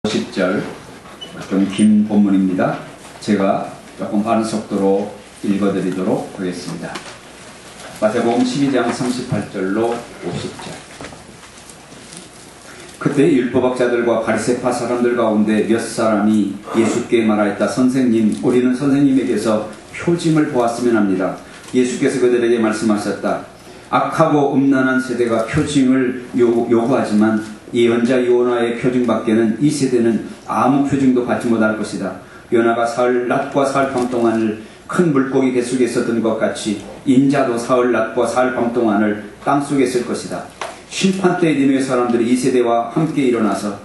50절 좀 긴 본문입니다. 제가 조금 빠른 속도로 읽어드리도록 하겠습니다. 마태복음 12장 38절로 50절. 그때 율법학자들과 바리새파 사람들 가운데 몇 사람이 예수께 말하였다. 선생님, 우리는 선생님에게서 표징을 보았으면 합니다. 예수께서 그들에게 말씀하셨다. 악하고 음란한 세대가 표징을 요구하지만 예언자 요나의 표징밖에는 이 세대는 아무 표징도 받지 못할 것이다. 요나가 낮과 사흘 밤 동안을 큰 물고기 뱃속에 있었던 것 같이 인자도 사흘 낮과 사흘 밤 동안을 땅속에 있을 것이다. 심판때에 니느웨 사람들이 이 세대와 함께 일어나서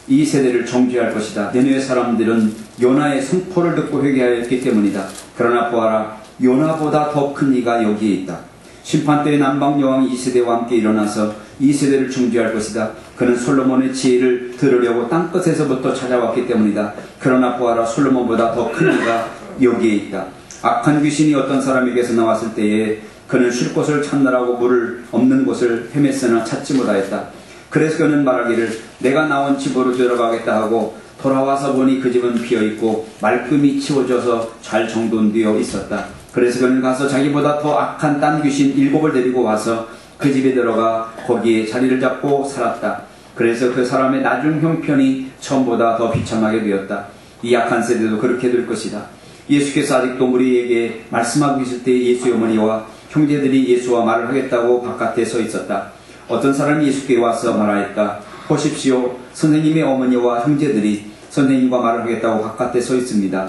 이 세대를 정죄할 것이다. 니느웨 사람들은 요나의 선포를 듣고 회개하였기 때문이다. 그러나 보아라, 요나보다 더 큰 이가 여기에 있다. 심판때에 남방여왕이 이 세대와 함께 일어나서 이 세대를 정죄할 것이다. 그는 솔로몬의 지혜를 들으려고 땅끝에서부터 찾아왔기 때문이다. 그러나 보아라, 솔로몬보다 더 큰 이가 여기에 있다. 악한 귀신이 어떤 사람에게서 나왔을 때에 그는 쉴 곳을 찾느라고 물 없는 곳을 헤맸으나 찾지 못하였다. 그래서 그는 말하기를 내가 나온 집으로 들어가겠다 하고 돌아와서 보니 그 집은 비어있고 말끔히 치워져서 잘 정돈되어 있었다. 그래서 그는 가서 자기보다 더 악한 딴 귀신 7을 데리고 와서 그 집에 들어가 거기에 자리를 잡고 살았다. 그래서 그 사람의 나중 형편이 처음보다 더 비참하게 되었다. 이 악한 세대도 그렇게 될 것이다. 예수께서 아직도 우리에게 말씀하고 계실 때 예수의 어머니와 형제들이 예수와 말을 하겠다고 바깥에 서 있었다. 어떤 사람이 예수께 와서 말하였다. 보십시오, 선생님의 어머니와 형제들이 선생님과 말을 하겠다고 바깥에 서 있습니다.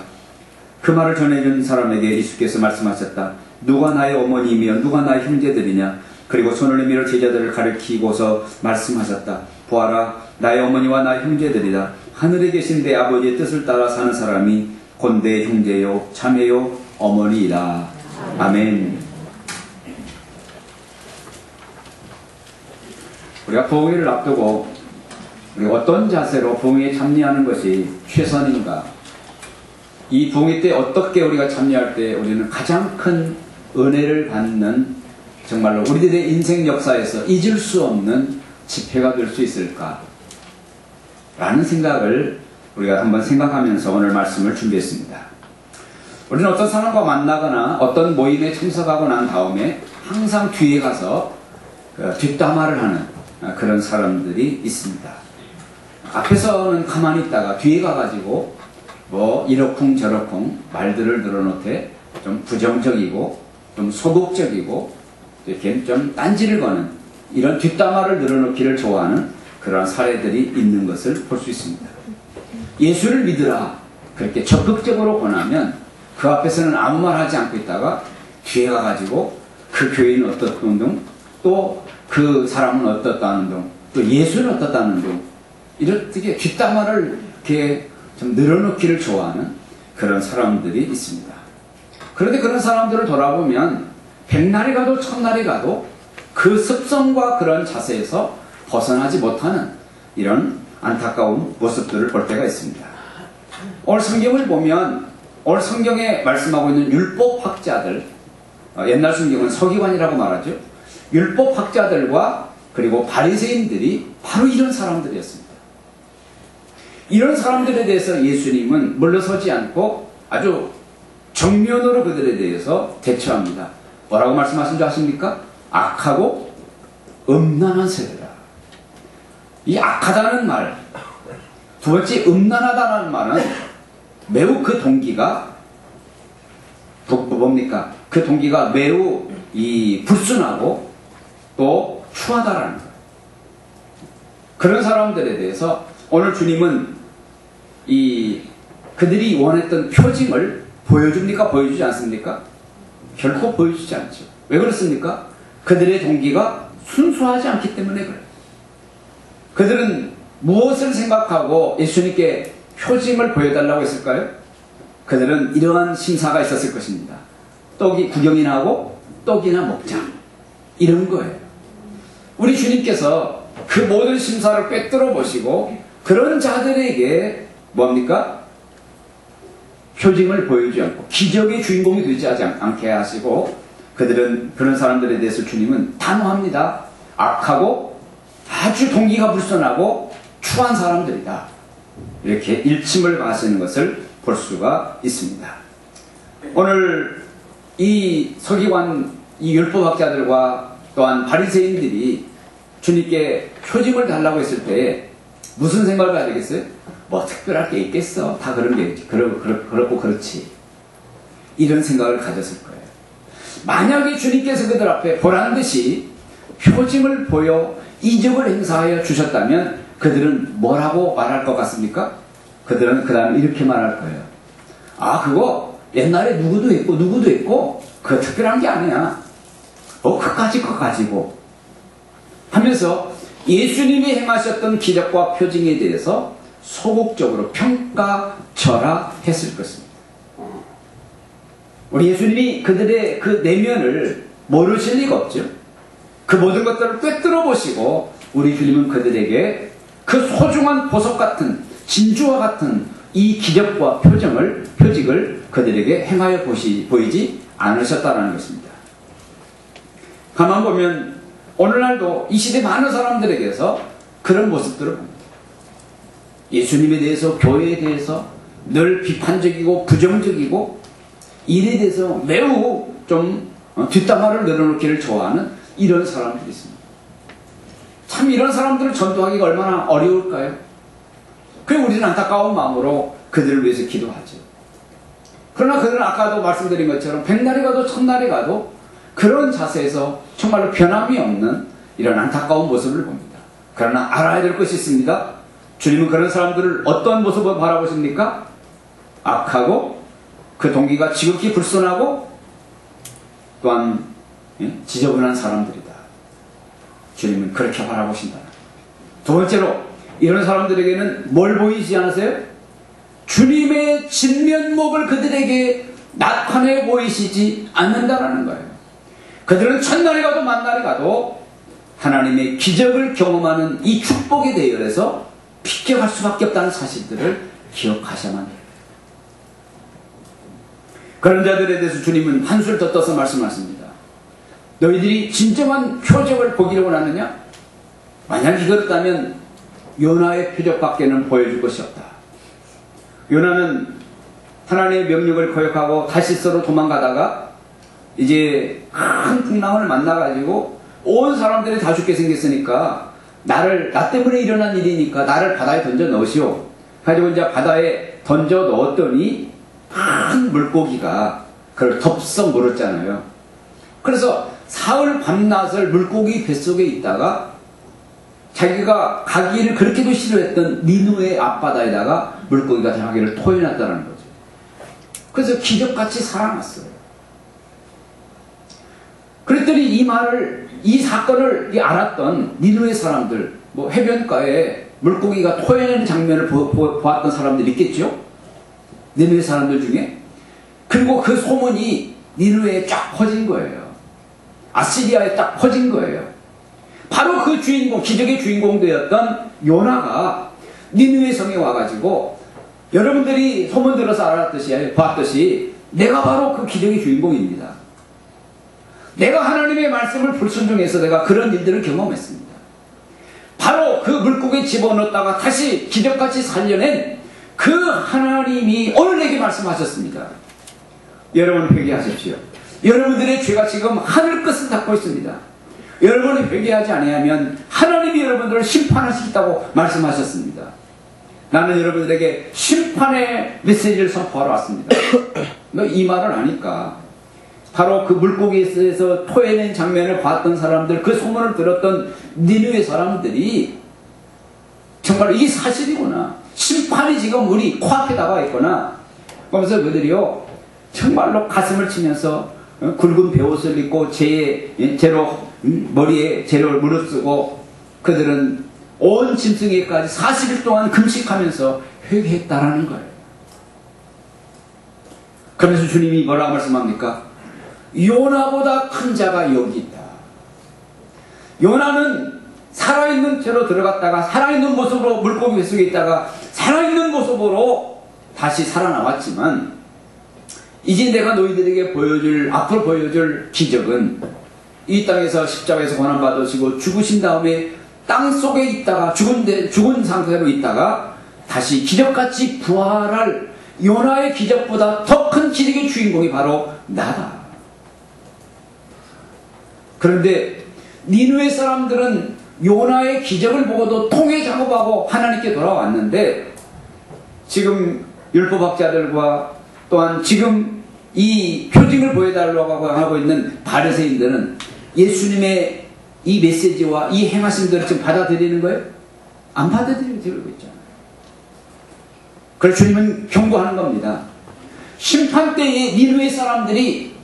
그 말을 전해준 사람에게 예수께서 말씀하셨다. 누가 나의 어머니이며 누가 나의 형제들이냐? 그리고 손을 내밀어 제자들을 가리키고서 말씀하셨다. 보아라, 나의 어머니와 나의 형제들이다. 하늘에 계신 내 아버지의 뜻을 따라 사는 사람이 곧 내 형제요 자매요 어머니이다. 아멘. 우리가 부흥회를 앞두고 우리가 어떤 자세로 부흥회에 참여하는 것이 최선인가? 이 부흥회 때 어떻게 우리가 참여할 때 우리는 가장 큰 은혜를 받는, 정말로 우리들의 인생 역사에서 잊을 수 없는 집회가 될 수 있을까? 라는 생각을 우리가 한번 생각하면서 오늘 말씀을 준비했습니다. 우리는 어떤 사람과 만나거나 어떤 모임에 참석하고 난 다음에 항상 뒤에 가서 뒷담화를 하는 그런 사람들이 있습니다. 앞에서는 가만히 있다가 뒤에 가가지고 뭐 이러쿵 저러쿵 말들을 늘어놓되 좀 부정적이고 좀 소극적이고 이렇게 좀 딴지를 거는 이런 뒷담화를 늘어놓기를 좋아하는 그런 사례들이 있는 것을 볼 수 있습니다. 예수를 믿으라 그렇게 적극적으로 권하면 그 앞에서는 아무 말 하지 않고 있다가 뒤에 가가지고 그 교회는 어떻다는 둥, 또 그 사람은 어떻다는 둥, 또 예수는 어떻다는 둥, 이렇게 뒷담화를 이렇게 좀 늘어놓기를 좋아하는 그런 사람들이 있습니다. 그런데 그런 사람들을 돌아보면 백날이 가도 천날이 가도 그 습성과 그런 자세에서 벗어나지 못하는 이런 안타까운 모습들을 볼 때가 있습니다. 오늘 성경을 보면 오늘 성경에 말씀하고 있는 율법학자들, 옛날 성경은 서기관이라고 말하죠. 율법학자들과 그리고 바리새인들이 바로 이런 사람들이었습니다. 이런 사람들에 대해서 예수님은 물러서지 않고 아주 정면으로 그들에 대해서 대처합니다. 뭐라고 말씀하신 줄 아십니까? 악하고 음란한 세대다. 이 악하다는 말, 두 번째 음란하다는 말은 매우 그 동기가 뭡니까? 그 동기가 매우 불순하고 또 추하다라는 거예요. 그런 사람들에 대해서 오늘 주님은 그들이 원했던 표징을 보여줍니까? 보여주지 않습니까? 결코 보여주지 않죠. 왜 그렇습니까? 그들의 동기가 순수하지 않기 때문에 그래요. 그들은 무엇을 생각하고 예수님께 표징을 보여달라고 했을까요? 그들은 이러한 심사가 있었을 것입니다. 떡이 구경이나 하고 떡이나 먹자, 이런 거예요. 우리 주님께서 그 모든 심사를 꿰뚫어 보시고 그런 자들에게 뭡니까? 표징을 보여주지 않고 기적의 주인공이 되지 않게 하시고, 그들은 그런 사람들에 대해서 주님은 단호합니다. 악하고 아주 동기가 불순하고 추한 사람들이다. 이렇게 일침을 가하시는 것을 볼 수가 있습니다. 오늘 이 서기관, 이 율법학자들과 또한 바리새인들이 주님께 표징을 달라고 했을 때 무슨 생각을 해야 되겠어요? 뭐 특별할 게 있겠어? 다 그런 게 있지. 그렇고 그렇지. 이런 생각을 가졌을 거예요. 만약에 주님께서 그들 앞에 보란 듯이 표징을 보여 이적을 행사하여 주셨다면 그들은 뭐라고 말할 것 같습니까? 그들은 그 다음에 이렇게 말할 거예요. 아, 그거 옛날에 누구도 했고 그거 특별한 게 아니야. 그까지 그거 가지고 하면서 예수님이 행하셨던 기적과 표징에 대해서 소극적으로 평가절하했을 것입니다. 우리 예수님이 그들의 그 내면을 모르실 리가 없죠. 그 모든 것들을 꿰뚫어 보시고 우리 주님은 그들에게 그 소중한 보석 같은 진주와 같은 이 기적과 표징을 그들에게 행하여 보이지 않으셨다는 것입니다. 가만 보면 오늘날도 이 시대 많은 사람들에게서 그런 모습들을 봅니다. 예수님에 대해서, 교회에 대해서 늘 비판적이고 부정적이고 일에 대해서 매우 좀 뒷담화를 늘어놓기를 좋아하는 이런 사람들이 있습니다. 참 이런 사람들을 전도하기가 얼마나 어려울까요? 그래서 우리는 안타까운 마음으로 그들을 위해서 기도하죠. 그러나 그들은 아까도 말씀드린 것처럼 백날이 가도 천날이 가도 그런 자세에서 정말로 변함이 없는 이런 안타까운 모습을 봅니다. 그러나 알아야 될 것이 있습니다. 주님은 그런 사람들을 어떤 모습으로 바라보십니까? 악하고 그 동기가 지극히 불순하고 또한 지저분한 사람들이다. 주님은 그렇게 바라보신다. 두 번째로 이런 사람들에게는 뭘 보이지 않으세요? 주님의 진면목을 그들에게 나타내 보이시지 않는다라는 거예요. 그들은 첫날이 가도 만날이 가도 하나님의 기적을 경험하는 이 축복의 대열에서 비껴갈 수밖에 없다는 사실들을 기억하셔야만 해요. 그런 자들에 대해서 주님은 한술 더 떠서 말씀하십니다. 너희들이 진정한 표적을 보기를 원하느냐? 만약 이렇다면 요나의 표적밖에는 보여줄 것이 없다. 요나는 하나님의 명령을 거역하고 다시스로 도망가다가 이제 큰 풍랑을 만나가지고 온 사람들이 다 죽게 생겼으니까 나 때문에 일어난 일이니까 나를 바다에 던져 넣으시오. 가지고 이제 바다에 던져 넣었더니 큰 물고기가 그걸 덥석 물었잖아요. 그래서 사흘 밤낮을 물고기 뱃속에 있다가 자기가 가기를 그렇게도 싫어했던 니누의 앞바다에다가 물고기가 자기를 토해놨다는 거죠. 그래서 기적같이 살아났어요. 그랬더니 이 사건을 알았던 니누의 사람들, 해변가에 물고기가 토해내는 장면을 보았던 사람들이 있겠죠? 니누의 사람들 중에. 그리고 그 소문이 니누에 쫙 퍼진 거예요. 아시리아에 딱 퍼진 거예요. 바로 그 주인공, 기적의 주인공 되었던 요나가 니누의 성에 와가지고 여러분들이 소문 들어서 봤듯이 내가 바로 그 기적의 주인공입니다. 내가 하나님의 말씀을 불순종해서 내가 그런 일들을 경험했습니다. 바로 그 물고기에 집어넣었다가 다시 기적같이 살려낸 그 하나님이 오늘 내게 말씀하셨습니다. 여러분 회개하십시오. 여러분들의 죄가 지금 하늘 끝을 닫고 있습니다. 여러분이 회개하지 아니하면 하나님이 여러분들을 심판하시겠다고 말씀하셨습니다. 나는 여러분들에게 심판의 메시지를 선포하러 왔습니다. 너 이 말을 아니까 바로 그 물고기에서 토해낸 장면을 봤던 사람들, 그 소문을 들었던 니느웨 사람들이 정말 이게 사실이구나, 심판이 지금 우리 코앞에 다가와 있구나 그러면서 그들이요 정말로 가슴을 치면서 굵은 베옷을 입고 머리에 재를 무릅쓰고 그들은 온 짐승에까지 40일 동안 금식하면서 회개했다라는 거예요. 그래서 주님이 뭐라고 말씀합니까? 요나보다 큰 자가 여기 있다. 요나는 살아있는 채로 들어갔다가 살아있는 모습으로 물고기 뱃속에 있다가 살아있는 모습으로 다시 살아나왔지만 이제 내가 너희들에게 앞으로 보여줄 기적은 이 땅에서 십자가에서 고난받으시고 죽으신 다음에 땅 속에 있다가 죽은 상태로 있다가 다시 기적같이 부활할 요나의 기적보다 더 큰 기적의 주인공이 바로 나다. 그런데 니느웨 사람들은 요나의 기적을 보고도 통회 작업하고 하나님께 돌아왔는데, 지금 율법학자들과 또한 지금 이 표징을 보여달라고 하고 있는 바리새인들은 예수님의 이 메시지와 이 행하심들을 지금 받아들이는 거예요? 안 받아들이고 있잖아요. 그래서 주님은 경고하는 겁니다. 심판 때에 니느웨 사람들이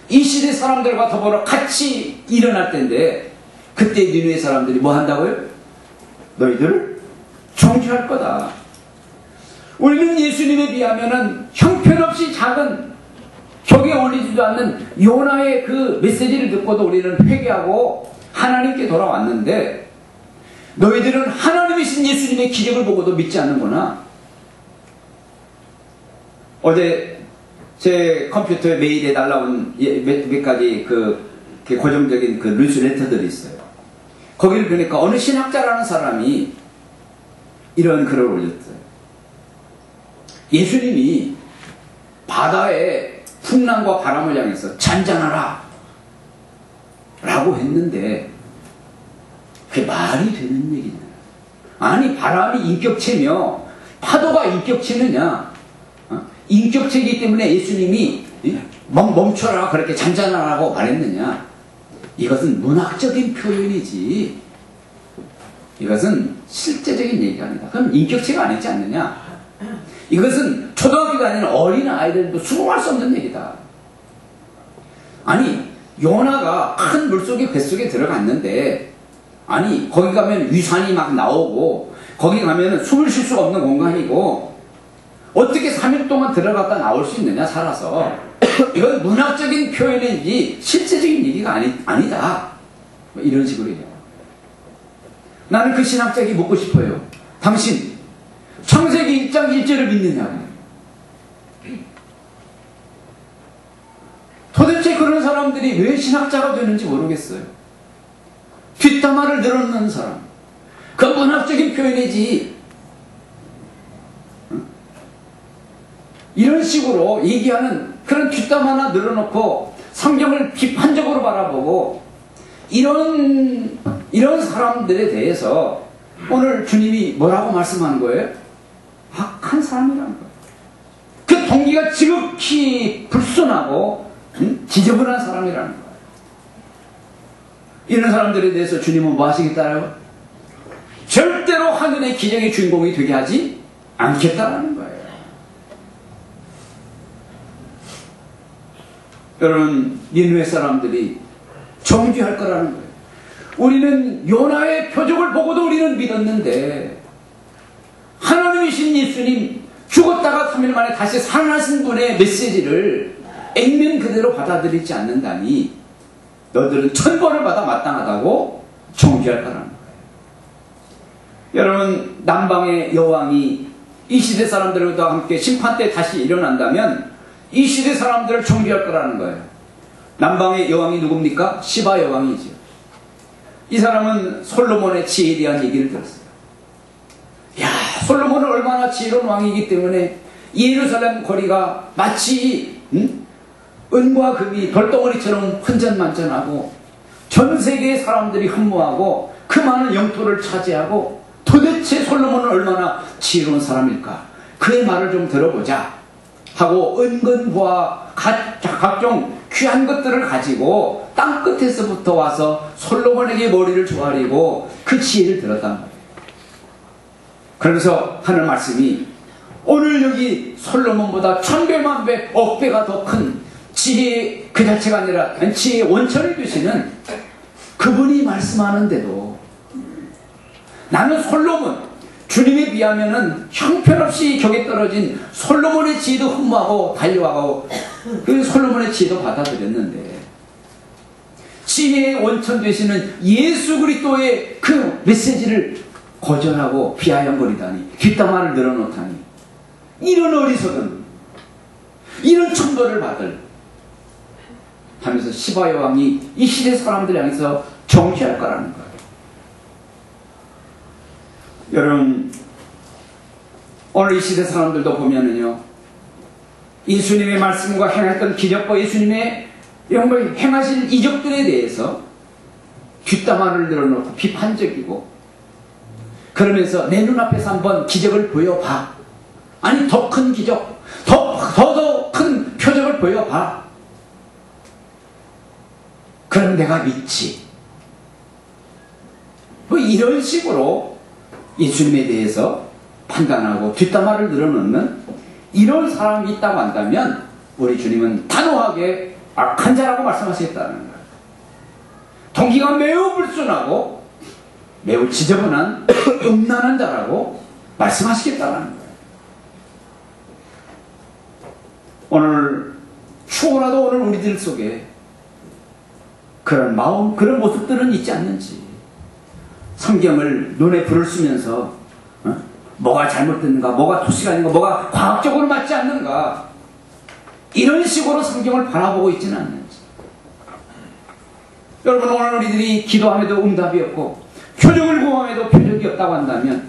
이 시대 사람들과 더불어 같이 일어날 때인데, 그때 니느웨 사람들이 뭐 한다고요? 너희들을 정죄할 거다. 우리는 예수님에 비하면은 형편없이 작은 격에 올리지도 않는 요나의 그 메시지를 듣고도 우리는 회개하고 하나님께 돌아왔는데, 너희들은 하나님이신 예수님의 기적을 보고도 믿지 않는구나. 어제 제 컴퓨터에 메일에 날라온 몇 가지 고정적인 그 뉴스레터들이 있어요. 거기를 보니까 어느 신학자라는 사람이 이런 글을 올렸어요. 예수님이 바다에 풍랑과 바람을 향해서 잔잔하라 라고 했는데, 그게 말이 되는 얘기냐. 아니, 바람이 인격체며 파도가 인격체느냐. 인격체이기 때문에 예수님이 멈춰라 그렇게 잔잔하라고 말했느냐. 이것은 문학적인 표현이지, 이것은 실제적인 얘기가 아니다. 그럼 인격체가 아니지 않느냐. 이것은 초등학교 다니는 어린 아이들도 수긍할 수 없는 얘기다. 아니, 요나가 큰 물속에 뱃속에 들어갔는데, 아니 거기 가면 위산이 막 나오고 거기 가면 숨을 쉴 수가 없는 공간이고, 어떻게 3일 동안 들어갔다 나올 수 있느냐, 살아서. 이건 문학적인 표현이지 실제적인 얘기가 아니다. 뭐 이런 식으로 해요. 나는 그 신학자에게 묻고 싶어요. 당신 창세기 1장 1절을 믿느냐고. 도대체 그런 사람들이 왜 신학자가 되는지 모르겠어요. 뒷담화를 늘어놓는 사람. 그 문학적인 표현이지. 이런 식으로 얘기하는 그런 뒷담화나 늘어놓고 성경을 비판적으로 바라보고 이런 사람들에 대해서 오늘 주님이 뭐라고 말씀하는 거예요? 악한 사람이라는 거예요. 그 동기가 지극히 불순하고 지저분한 사람이라는 거예요. 이런 사람들에 대해서 주님은 뭐 하시겠다라고? 절대로 하늘의 기적의 주인공이 되게 하지 않겠다라는 거예요. 여러분, 니느웨 사람들이 정죄할 거라는 거예요. 우리는 요나의 표적을 보고도 우리는 믿었는데, 하나님이신 예수님 죽었다가 3일 만에 다시 살아나신 분의 메시지를 액면 그대로 받아들이지 않는다니 너들은 천벌을 받아 마땅하다고 정죄할 거라는 거예요. 여러분, 남방의 여왕이 이 시대 사람들과 함께 심판 때 다시 일어난다면 이 시대 사람들을 정죄할 거라는 거예요. 남방의 여왕이 누굽니까? 시바 여왕이죠. 이 사람은 솔로몬의 지혜에 대한 얘기를 들었어요. 야, 솔로몬은 얼마나 지혜로운 왕이기 때문에 예루살렘 거리가 마치 은과 금이 돌덩어리처럼 혼전만전하고 전 세계의 사람들이 흠모하고 그 많은 영토를 차지하고, 도대체 솔로몬은 얼마나 지혜로운 사람일까? 그의 말을 좀 들어보자 하고 은근보와 각종 귀한 것들을 가지고 땅끝에서부터 와서 솔로몬에게 머리를 조아리고 그 지혜를 들었단 말이에요. 그러면서 하는 말씀이, 오늘 여기 솔로몬보다 1000배, 1000배, 억배가 더 큰 지혜 그 자체가 아니라 지혜의 원천을 두시는 그분이 말씀하는데도 나는 솔로몬, 주님에 비하면은 형편없이 격에 떨어진 솔로몬의 지혜도 흠모하고 달려가고 그 솔로몬의 지혜도 받아들였는데, 지혜의 원천 되시는 예수 그리스도의 그 메시지를 거절하고 비아냥거리다니, 뒷담화를 늘어놓다니, 이런 어리석은, 이런 천벌을 받을 하면서 시바 여왕이 이 시대 사람들 향해서 정죄할 거라는 거예요. 여러분, 오늘 이 시대 사람들도 보면은요, 예수님의 말씀과 행했던 기적과 예수님의 이런 걸 행하신 이적들에 대해서 뒷담화를 늘어놓고 비판적이고, 그러면서 내 눈앞에서 한번 기적을 보여봐. 아니, 더 큰 기적, 더 큰 표적을 보여봐. 그럼 내가 믿지. 뭐 이런 식으로 예수님에 대해서 판단하고 뒷담화를 늘어놓는 이런 사람이 있다고 한다면 우리 주님은 단호하게 악한 자라고 말씀하시겠다는 거예요. 동기가 매우 불순하고 매우 지저분한 음란한 자라고 말씀하시겠다는 거예요. 오늘 추호라도 오늘 우리들 속에 그런 마음, 그런 모습들은 있지 않는지, 성경을 눈에 불을 쓰면서 뭐가 잘못됐는가, 뭐가 토시가 아닌가, 뭐가 과학적으로 맞지 않는가, 이런 식으로 성경을 바라보고 있지는 않는지. 여러분, 오늘 우리들이 기도함에도 응답이 없고 표적을 구함에도 표적이 없다고 한다면,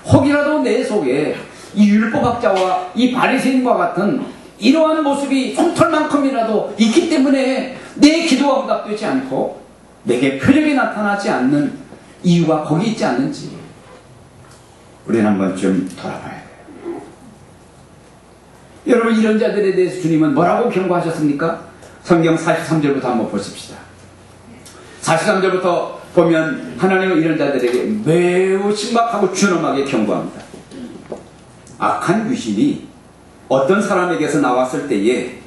혹이라도 내 속에 이 율법학자와 이 바리새인과 같은 이러한 모습이 솜털만큼이라도 있기 때문에 내 기도가 응답되지 않고 내게 표적이 나타나지 않는 이유가 거기 있지 않는지 우리는 한번 좀 돌아봐야 돼요. 여러분, 이런 자들에 대해서 주님은 뭐라고 경고하셨습니까? 성경 43절부터 한번 보십시다. 43절부터 보면 하나님은 이런 자들에게 매우 심각하고 준엄하게 경고합니다. 악한 귀신이 어떤 사람에게서 나왔을 때에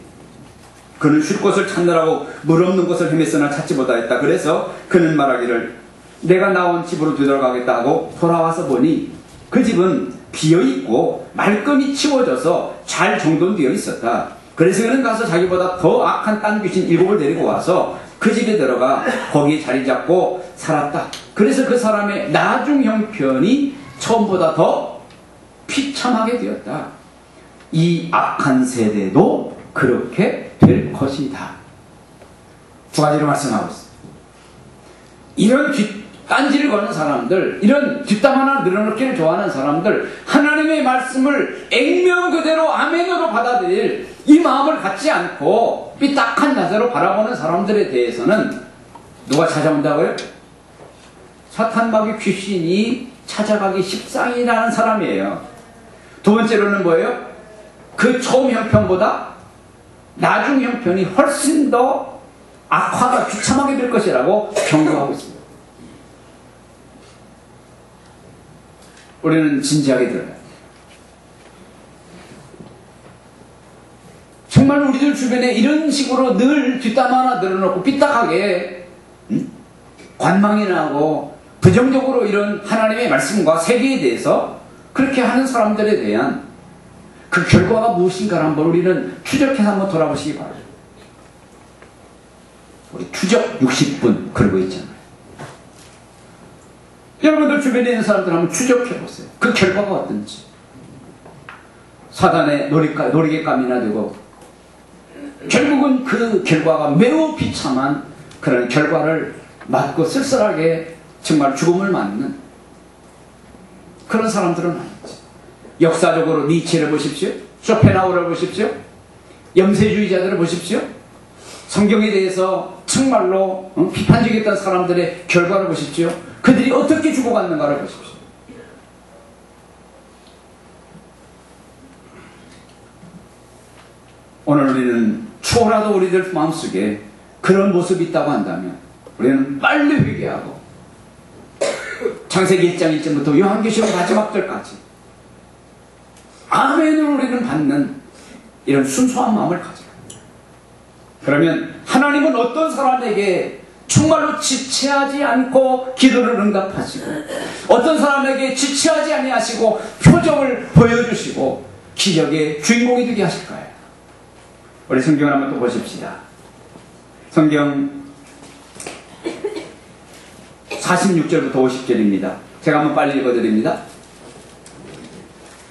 그는 쉴 곳을 찾느라고 물 없는 곳을 헤맸으나 찾지 못하였다. 그래서 그는 말하기를 내가 나온 집으로 되돌아가겠다 하고 돌아와서 보니 그 집은 비어있고 말끔히 치워져서 잘 정돈되어 있었다. 그래서 그는 가서 자기보다 더 악한 딴 귀신 7을 데리고 와서 그 집에 들어가 거기에 자리 잡고 살았다. 그래서 그 사람의 나중 형편이 처음보다 더 비참하게 되었다. 이 악한 세대도 그렇게 될 것이다. 두 가지로 말씀하고 있습니다. 이런 딴지를 거는 사람들, 이런 뒷담 하나 늘어놓기를 좋아하는 사람들, 하나님의 말씀을 액면 그대로 아멘으로 받아들일 이 마음을 갖지 않고 삐딱한 자세로 바라보는 사람들에 대해서는 누가 찾아온다고요? 사탄마귀 귀신이 찾아가기 십상이라는 사람이에요. 두 번째로는 뭐예요? 그 처음 형편보다 나중 형편이 훨씬 더 악화가 비참하게 될 것이라고 경고하고 있습니다. 우리는 진지하게 들어야 돼요. 정말 우리들 주변에 이런 식으로 늘 뒷담 하나 늘어놓고 삐딱하게 관망이 나고 부정적으로 이런 하나님의 말씀과 세계에 대해서 그렇게 하는 사람들에 대한 그 결과가 무엇인가를 한번 우리는 추적해서 한번 돌아보시기 바랍니다. 우리 추적 60분 그러고 있잖아요. 여러분들 주변에 있는 사람들 한번 추적해보세요. 그 결과가 어떤지. 사단의 놀이개감이나 되고 결국은 그 결과가 매우 비참한 그런 결과를 맞고 쓸쓸하게 정말 죽음을 맞는 그런 사람들은 아니지. 역사적으로 니체를 보십시오. 쇼펜하우어를 보십시오. 염세주의자들을 보십시오. 성경에 대해서 정말로 비판적이었던 사람들의 결과를 보십시오. 그들이 어떻게 죽어갔는가를 보십시오. 오늘 우리는 추호라도 우리들 마음속에 그런 모습이 있다고 한다면 우리는 빨리 회개하고 창세기 1장 1절부터 요한계시록 마지막 절까지 아멘을 우리는 받는 이런 순수한 마음을 가져요. 그러면 하나님은 어떤 사람에게 정말로 지체하지 않고 기도를 응답하시고 어떤 사람에게 지체하지 아니하시고 표정을 보여주시고 기적의 주인공이 되게 하실까요? 우리 성경을 한번 또 보십시다. 성경 46절부터 50절입니다. 제가 한번 빨리 읽어드립니다.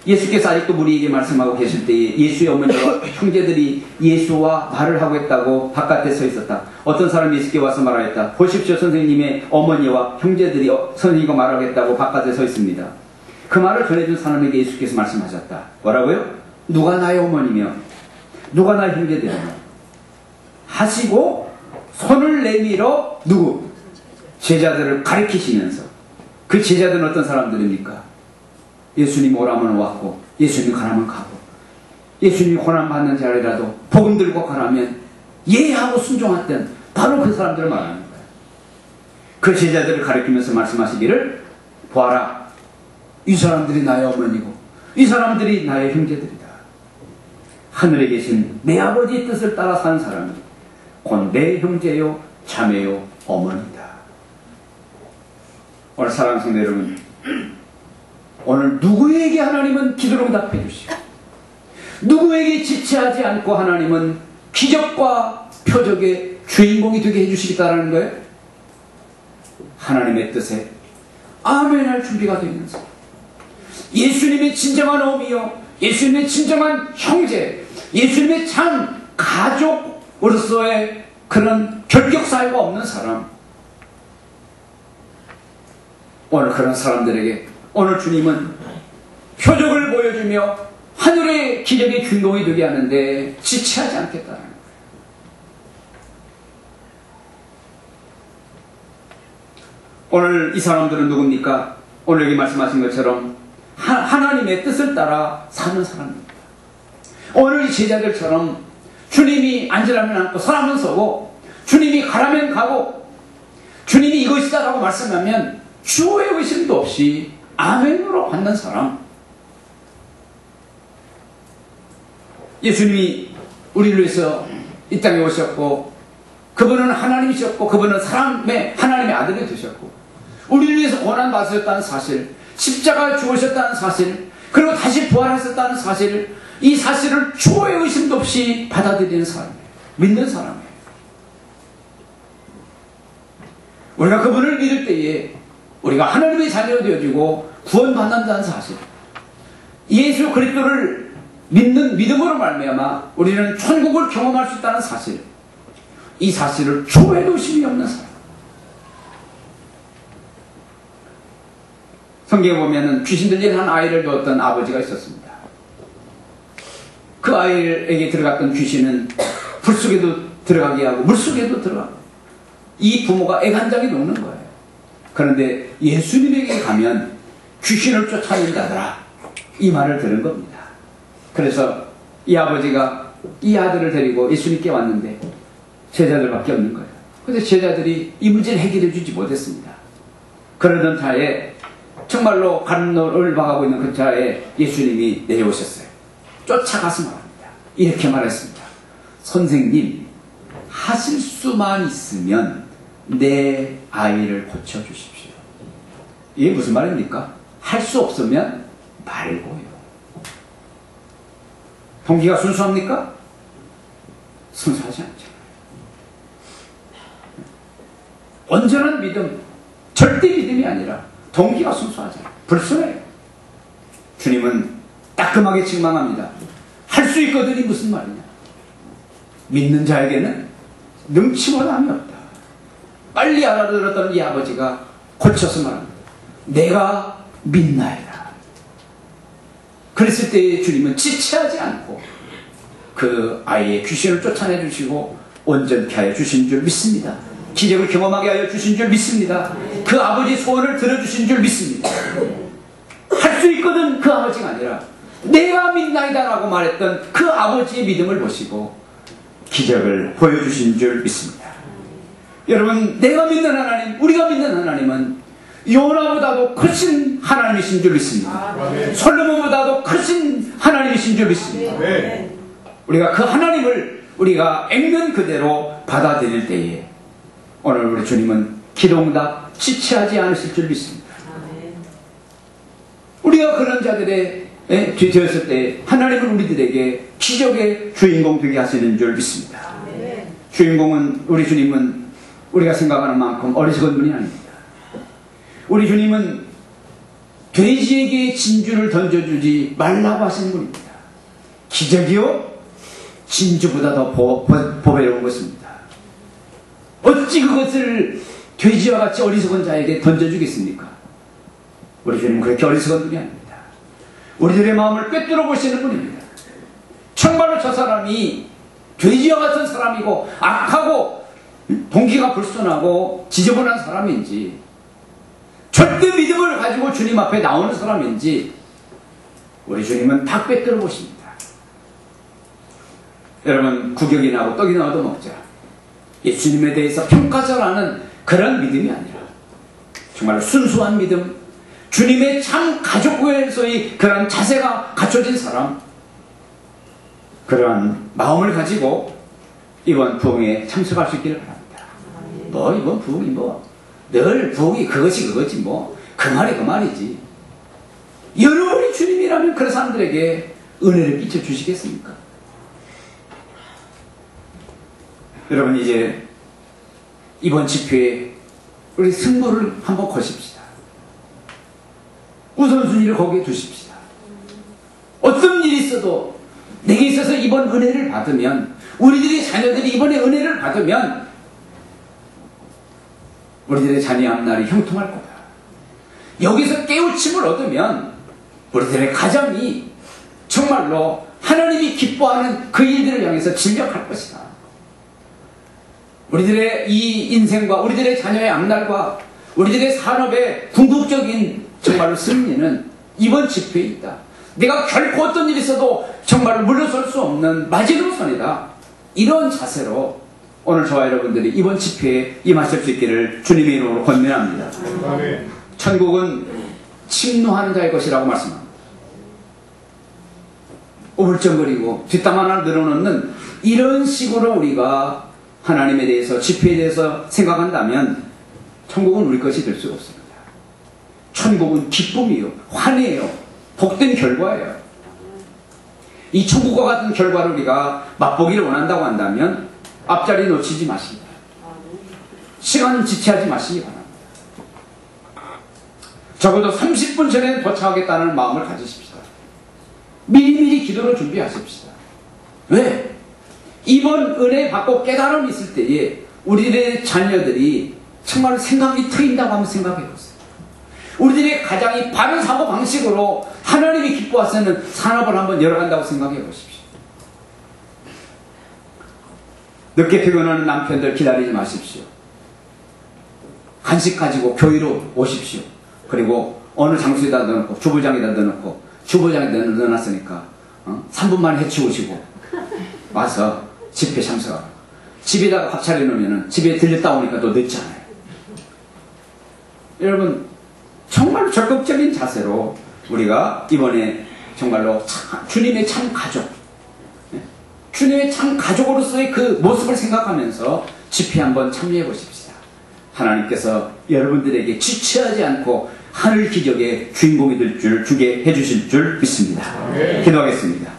예수께서 아직도 무리에게 말씀하고 계실 때에 예수의 어머니와 형제들이 예수와 말을 하고 있다고 바깥에 서 있었다. 어떤 사람이 예수께 와서 말하였다. 보십시오, 선생님의 어머니와 형제들이 선생님과 말하겠다고 바깥에 서 있습니다. 그 말을 전해준 사람에게 예수께서 말씀하셨다. 뭐라고요? 누가 나의 어머니며 누가 나의 형제되며 하시고 손을 내밀어 누구? 제자들을 가리키시면서. 그 제자들은 어떤 사람들입니까? 예수님 오라면 왔고 예수님 가라면 가고 예수님이 고난받는 자리라도 복음 들고 가라면 예하고 순종했던 바로 그 사람들을 말하는 거예요. 그 제자들을 가리키면서 말씀하시기를 보아라, 이 사람들이 나의 어머니고 이 사람들이 나의 형제들이다. 하늘에 계신 내 아버지의 뜻을 따라 사는 사람이 곧 내 형제요 자매요 어머니다. 오늘 사랑하는 성도 여러분, 오늘 누구에게 하나님은 기도로 응답해 주시고 누구에게 지체하지 않고 하나님은 기적과 표적의 주인공이 되게 해주시겠다는 거예요? 하나님의 뜻에 아멘할 준비가 되어 있는 사람, 예수님의 진정한 어미요 예수님의 진정한 형제, 예수님의 참 가족으로서의 그런 결격 사유가 없는 사람, 오늘 그런 사람들에게 오늘 주님은 표적을 보여주며 하늘의 기적의 주인공이 되게 하는데 지체하지 않겠다는 거예요. 오늘 이 사람들은 누굽니까? 오늘 여기 말씀하신 것처럼 하나님의 뜻을 따라 사는 사람입니다. 오늘 이 제자들처럼 주님이 앉으라면 앉고 서라면 서고 주님이 가라면 가고 주님이 이것이다 라고 말씀하면 주의 의심도 없이 아멘으로 받는 사람. 예수님이 우리를 위해서 이 땅에 오셨고 그분은 하나님이셨고 그분은 사람의 하나님의 아들이 되셨고 우리를 위해서 고난 받으셨다는 사실, 십자가에 죽으셨다는 사실, 그리고 다시 부활하셨다는 사실, 이 사실을 주의 의심도 없이 받아들이는 사람이에요. 믿는 사람이에요. 우리가 그분을 믿을 때에 우리가 하나님의 자녀가 되어지고 구원받는다는 사실, 예수 그리스도를 믿는 믿음으로 말미암아 우리는 천국을 경험할 수 있다는 사실, 이 사실을 주의 의심이 없는 사람. 성경에 보면은 귀신 들린 한 아이를 두었던 아버지가 있었습니다. 그 아이에게 들어갔던 귀신은 불 속에도 들어가게 하고 물 속에도 들어가고 이 부모가 애간장에 녹는 거예요. 그런데 예수님에게 가면 귀신을 쫓아낸다더라, 이 말을 들은 겁니다. 그래서 이 아버지가 이 아들을 데리고 예수님께 왔는데 제자들밖에 없는 거예요. 그런데 제자들이 이 문제를 해결해 주지 못했습니다. 그러던 차에 정말로 간로를 봐가고 있는 그 차에 예수님이 내려오셨어요. 쫓아가서 말합니다. 이렇게 말했습니다. 선생님, 하실 수만 있으면 내 아이를 고쳐주십시오. 이게 무슨 말입니까? 할 수 없으면 말고요. 동기가 순수합니까? 순수하지 않죠. 온전한 믿음, 절대 믿음이 아니라 동기가 순수하잖아요. 불순해요. 주님은 따끔하게 책망합니다. 할 수 있거든이 무슨 말이냐. 믿는 자에게는 능치보다함이 없다. 빨리 알아들었던 이 아버지가 고쳐서 말합니다. 내가 믿나이다. 그랬을 때 주님은 지체하지 않고 그 아이의 귀신을 쫓아내 주시고 온전케 하여 주신 줄 믿습니다. 기적을 경험하게 하여 주신 줄 믿습니다. 그 아버지의 소원을 들어주신 줄 믿습니다. 할 수 있거든 그 아버지가 아니라 내가 믿나이다 라고 말했던 그 아버지의 믿음을 보시고 기적을 보여주신 줄 믿습니다. 여러분, 내가 믿는 하나님, 우리가 믿는 하나님은 요나보다도 크신 하나님이신 줄 믿습니다. 솔로몬보다도 크신 하나님이신 줄 믿습니다. 우리가 그 하나님을 우리가 액면 그대로 받아들일 때에 오늘 우리 주님은 기도응답 지체하지 않으실 줄 믿습니다. 우리가 그런 자들의 되었을 때 하나님은 우리들에게 기적의 주인공 되게 하시는 줄 믿습니다. 주인공은 우리 주님은 우리가 생각하는 만큼 어리석은 분이 아닙니다. 우리 주님은 돼지에게 진주를 던져주지 말라고 하시는 분입니다. 기적이요? 진주보다 더 보배로운 것입니다. 어찌 그것을 돼지와 같이 어리석은 자에게 던져주겠습니까? 우리 주님은 그렇게 어리석은 분이 아닙니다. 우리들의 마음을 꿰뚫어 보시는 분입니다. 정말로 저 사람이 돼지와 같은 사람이고 악하고 동기가 불순하고 지저분한 사람인지, 절대 믿음을 가지고 주님 앞에 나오는 사람인지 우리 주님은 다 꿰뚫어 보십니다. 여러분, 구경이나 하고 떡이나 얻어 먹자, 예수님에 대해서 평가절하는 그런 믿음이 아니라 정말 순수한 믿음, 주님의 참 가족구에서의 그런 자세가 갖춰진 사람, 그러한 마음을 가지고 이번 부흥에 참석할 수 있기를 바랍니다. 이번 부흥이 늘 부흥이 그것이 그거지 그 말이 그 말이지. 여러분이 주님이라면 그런 사람들에게 은혜를 끼쳐 주시겠습니까? 여러분, 이제 이번 집회에 우리 승부를 한번 거십시다. 우선순위를 거기에 두십시다. 어떤 일이 있어도 내게 있어서 이번 은혜를 받으면, 우리들의 자녀들이 이번에 은혜를 받으면 우리들의 자녀의 앞날이 형통할 거다. 여기서 깨우침을 얻으면 우리들의 가정이 정말로 하나님이 기뻐하는 그 일들을 향해서 진력할 것이다. 우리들의 이 인생과 우리들의 자녀의 앞날과 우리들의 산업의 궁극적인 정말로 승리는 이번 집회에 있다. 내가 결코 어떤 일이 있어도 정말로 물러설 수 없는 마지노선이다. 이런 자세로 오늘 저와 여러분들이 이번 집회에 임하실 수 있기를 주님의 이름으로 권면합니다. 천국은 침노하는 자의 것이라고 말씀합니다. 오물쩡거리고 뒷담 하나 늘어놓는 이런 식으로 우리가 하나님에 대해서, 집회에 대해서 생각한다면 천국은 우리 것이 될 수 없습니다. 천국은 기쁨이요, 환희예요, 복된 결과예요. 이 천국과 같은 결과를 우리가 맛보기를 원한다고 한다면 앞자리 놓치지 마시기 바랍니다. 시간 지체하지 마시기 바랍니다. 적어도 30분 전에 도착하겠다는 마음을 가지십시다. 미리미리 기도로 준비하십시다. 왜? 이번 은혜 받고 깨달음이 있을 때에 우리들의 자녀들이 정말 생각이 트인다고 한번 생각해 보세요. 우리들의 가장이 바른 사고 방식으로 하나님이 기뻐하시는 산업을 한번 열어간다고 생각해 보십시오. 늦게 퇴근하는 남편들 기다리지 마십시오. 간식 가지고 교회로 오십시오. 그리고 어느 장소에다 넣어놓고, 주부장에다 넣어놓고, 주부장에다 넣어놨으니까 3분만 해치우시고 와서 집회 참석하고, 집에다가 밥 차려놓으면 집에 들렸다 오니까 또 늦잖아요. 여러분, 정말로 적극적인 자세로 우리가 이번에 정말로 주님의 참 가족, 주님의 참 가족으로서의 그 모습을 생각하면서 집회 한번 참여해 보십시다. 하나님께서 여러분들에게 지체하지 않고 하늘 기적의 주인공이 될 줄, 주게 해주실 줄 믿습니다. 기도하겠습니다.